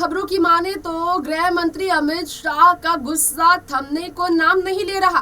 खबरों की माने तो गृह मंत्री अमित शाह का गुस्सा थमने को नाम नहीं ले रहा।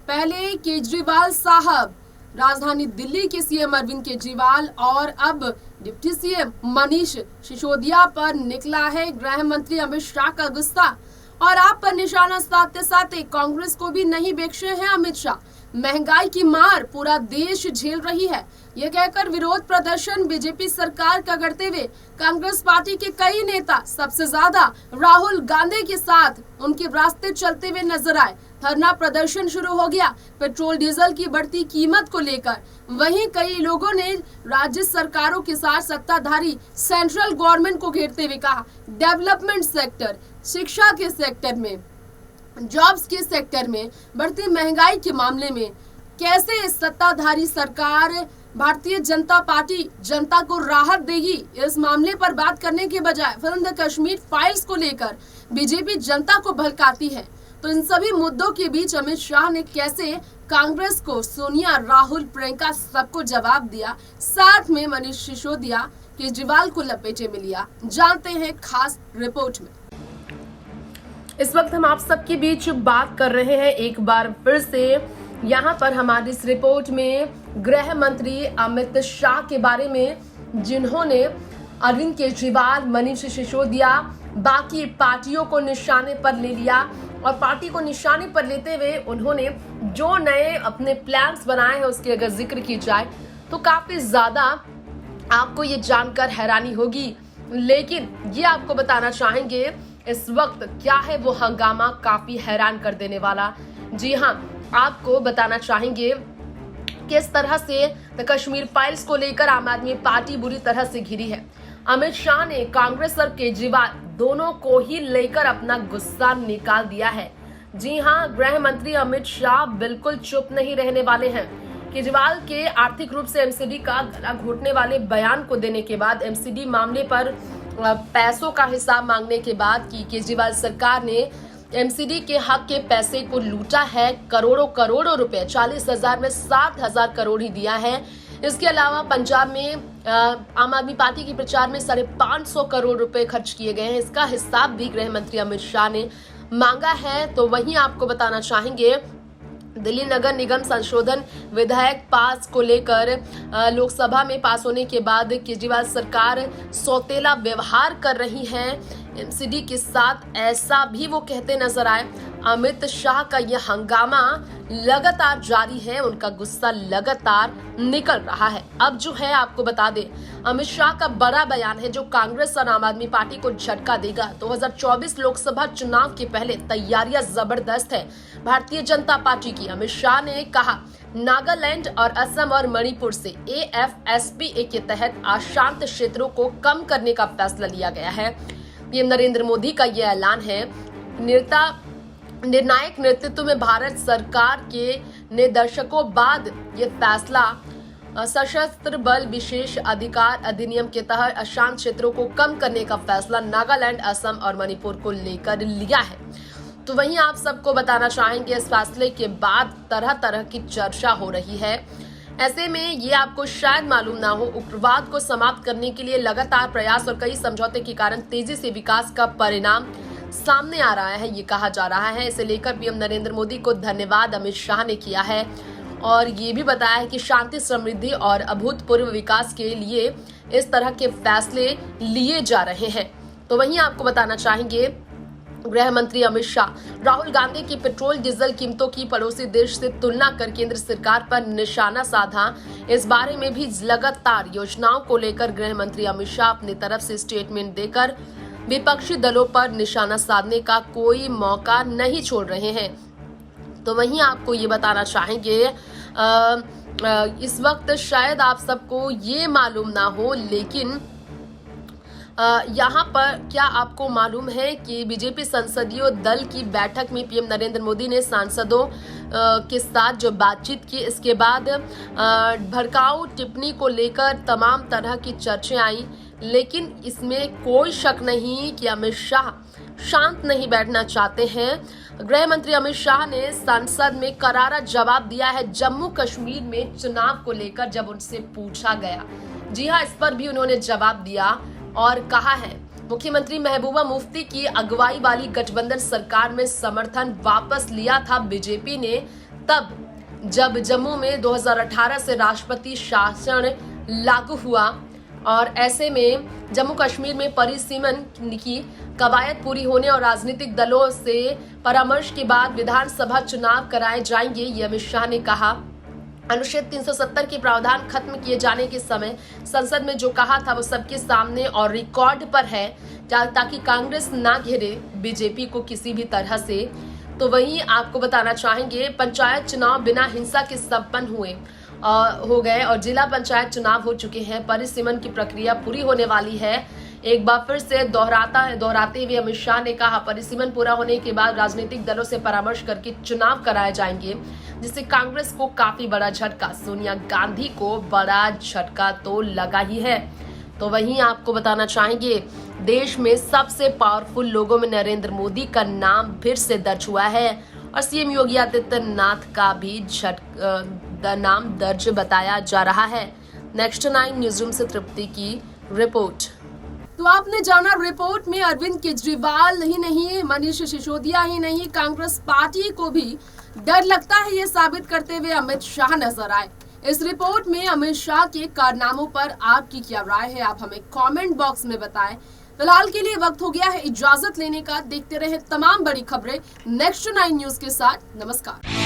पहले केजरीवाल साहब, राजधानी दिल्ली के सीएम अरविंद केजरीवाल और अब डिप्टी सीएम मनीष सिसोदिया पर निकला है गृह मंत्री अमित शाह का गुस्सा। और आप पर निशाना साधते साधते कांग्रेस को भी नहीं बख्शे हैं अमित शाह। महंगाई की मार पूरा देश झेल रही है, ये कहकर विरोध प्रदर्शन बीजेपी सरकार का करते हुए कांग्रेस पार्टी के कई नेता, सबसे ज्यादा राहुल गांधी के साथ उनके रास्ते चलते हुए नजर आए। धरना प्रदर्शन शुरू हो गया पेट्रोल डीजल की बढ़ती कीमत को लेकर। वहीं कई लोगों ने राज्य सरकारों के साथ सत्ताधारी सेंट्रल गवर्नमेंट को घेरते हुए कहा, डेवलपमेंट सेक्टर, शिक्षा के सेक्टर में, जॉब्स के सेक्टर में बढ़ती महंगाई के मामले में कैसे सत्ताधारी सरकार भारतीय जनता पार्टी जनता को राहत देगी, इस मामले पर बात करने के बजाय फिल्म द कश्मीर फाइल्स को लेकर बीजेपी जनता को भड़काती है। तो इन सभी मुद्दों के बीच अमित शाह ने कैसे कांग्रेस को, सोनिया, राहुल, प्रियंका सबको जवाब दिया, साथ में मनीष सिसोदिया, केजरीवाल को लपेटे में लिया, जानते हैं खास रिपोर्ट में। इस वक्त हम आप सबके बीच बात कर रहे हैं एक बार फिर से यहाँ पर हमारी इस रिपोर्ट में गृह मंत्री अमित शाह के बारे में, जिन्होंने अरविंद केजरीवाल, मनीष सिसोदिया, बाकी पार्टियों को निशाने पर ले लिया। और पार्टी को निशाने पर लेते हुए उन्होंने जो नए अपने प्लान्स बनाए हैं उसकी अगर जिक्र की जाए तो काफी ज्यादा आपको ये जानकर हैरानी होगी। लेकिन ये आपको बताना चाहेंगे इस वक्त क्या है वो हंगामा काफी हैरान कर देने वाला। जी हाँ, आपको बताना चाहेंगे किस तरह से द कश्मीर फाइल्स को लेकर आम आदमी पार्टी बुरी तरह से घिरी है। अमित शाह ने कांग्रेस और केजरीवाल दोनों को ही लेकर अपना गुस्सा निकाल दिया है। जी हाँ, गृह मंत्री अमित शाह बिल्कुल चुप नहीं रहने वाले हैं। केजरीवाल के आर्थिक रूप से एमसीडी का गला घोटने वाले बयान को देने के बाद, एमसीडी मामले पर पैसों का हिसाब मांगने के बाद कि केजरीवाल सरकार ने एमसीडी के हक के पैसे को लूटा है, करोड़ों करोड़ों रुपए, 40,000 में 60,000 करोड़ ही दिया है। इसके अलावा पंजाब में आम आदमी पार्टी के प्रचार में 550 करोड़ रुपए खर्च किए गए हैं। इसका हिसाब भी गृह मंत्री अमित शाह ने मांगा है। तो वहीं आपको बताना चाहेंगे दिल्ली नगर निगम संशोधन विधेयक पास को लेकर लोकसभा में पास होने के बाद केजरीवाल सरकार सौतेला व्यवहार कर रही है एमसीडी के साथ, ऐसा भी वो कहते नजर आए। अमित शाह का यह हंगामा लगातार जारी है, उनका गुस्सा लगातार निकल रहा है। अब जो है आपको बता दें, अमित शाह का बड़ा बयान है जो कांग्रेस और आम आदमी पार्टी को झटका देगा। 2024 लोकसभा चुनाव के पहले तैयारियां जबरदस्त है भारतीय जनता पार्टी की। अमित शाह ने कहा, नागालैंड और असम और मणिपुर से AFSPA के तहत अशांत क्षेत्रों को कम करने का फैसला लिया गया है। पीएम नरेंद्र मोदी का यह ऐलान है। निर्णायक नेतृत्व में भारत सरकार के निर्देशकों बाद ये फैसला सशस्त्र बल विशेष अधिकार अधिनियम के तहत अशांत क्षेत्रों को कम करने का फैसला नागालैंड, असम और मणिपुर को लेकर लिया है। तो वहीं आप सबको बताना चाहेंगे इस फैसले के बाद तरह तरह की चर्चा हो रही है। ऐसे में ये आपको शायद मालूम ना हो, उग्रवाद को समाप्त करने के लिए लगातार प्रयास और कई समझौते के कारण तेजी से विकास का परिणाम सामने आ रहा है, ये कहा जा रहा है। इसे लेकर पीएम नरेंद्र मोदी को धन्यवाद अमित शाह ने किया है और ये भी बताया है कि शांति, समृद्धि और अभूतपूर्व विकास के लिए इस तरह के फैसले लिए जा रहे हैं। तो वहीं आपको बताना चाहेंगे गृह मंत्री अमित शाह राहुल गांधी की पेट्रोल डीजल कीमतों की पड़ोसी देश से तुलना कर केंद्र सरकार पर निशाना साधा। इस बारे में भी लगातार योजनाओं को लेकर गृह मंत्री अमित शाह अपनी तरफ से स्टेटमेंट देकर विपक्षी दलों पर निशाना साधने का कोई मौका नहीं छोड़ रहे हैं। तो वहीं आपको ये बताना चाहेंगे इस वक्त शायद आप सबको ये मालूम ना हो, लेकिन यहाँ पर क्या आपको मालूम है कि बीजेपी संसदीय दल की बैठक में पीएम नरेंद्र मोदी ने सांसदों के साथ जो बातचीत की, इसके बाद भड़काऊ टिप्पणी को लेकर तमाम तरह की चर्चाएं आई। लेकिन इसमें कोई शक नहीं कि अमित शाह शांत नहीं बैठना चाहते हैं। गृह मंत्री अमित शाह ने संसद में करारा जवाब दिया है जम्मू कश्मीर में चुनाव को लेकर जब उनसे पूछा गया। जी हाँ, इस पर भी उन्होंने जवाब दिया और कहा है मुख्यमंत्री महबूबा मुफ्ती की अगुवाई वाली गठबंधन सरकार में समर्थन वापस लिया था बीजेपी ने तब जब जम्मू में 2018 से राष्ट्रपति शासन लागू हुआ और ऐसे में जम्मू कश्मीर में परिसीमन की कवायद पूरी होने और राजनीतिक दलों से परामर्श के बाद विधानसभा चुनाव कराए जाएंगे। ये अमित शाह ने कहा। अनुच्छेद 370 के प्रावधान खत्म किए जाने के समय संसद में जो कहा था वो सबके सामने और रिकॉर्ड पर है ताकि कांग्रेस ना घेरे बीजेपी को किसी भी तरह से। तो वहीं आपको बताना चाहेंगे पंचायत चुनाव बिना हिंसा के संपन्न हो गए और जिला पंचायत चुनाव हो चुके हैं। परिसीमन की प्रक्रिया पूरी होने वाली है। एक बार फिर से दोहराते हुए अमित शाह ने कहा परिसीमन पूरा होने के बाद राजनीतिक दलों से परामर्श करके चुनाव कराए जाएंगे, जिससे कांग्रेस को काफी बड़ा झटका, सोनिया गांधी को बड़ा झटका तो लगा ही है। तो वहीं आपको बताना चाहेंगे देश में सबसे पावरफुल लोगों में नरेंद्र मोदी का नाम फिर से दर्ज हुआ है और सीएम योगी आदित्यनाथ का भी नाम दर्ज बताया जा रहा है। नेक्स्ट 9 न्यूज रूम से तृप्ति की रिपोर्ट। तो आपने जाना रिपोर्ट में अरविंद केजरीवाल ही नहीं, मनीष सिसोदिया ही नहीं, कांग्रेस पार्टी को भी डर लगता है ये साबित करते हुए अमित शाह नजर आए। इस रिपोर्ट में अमित शाह के कारनामों पर आपकी क्या राय है, आप हमें कमेंट बॉक्स में बताएं। फिलहाल के लिए वक्त हो गया है इजाजत लेने का। देखते रहे तमाम बड़ी खबरें नेक्स्ट 9 न्यूज के साथ। नमस्कार।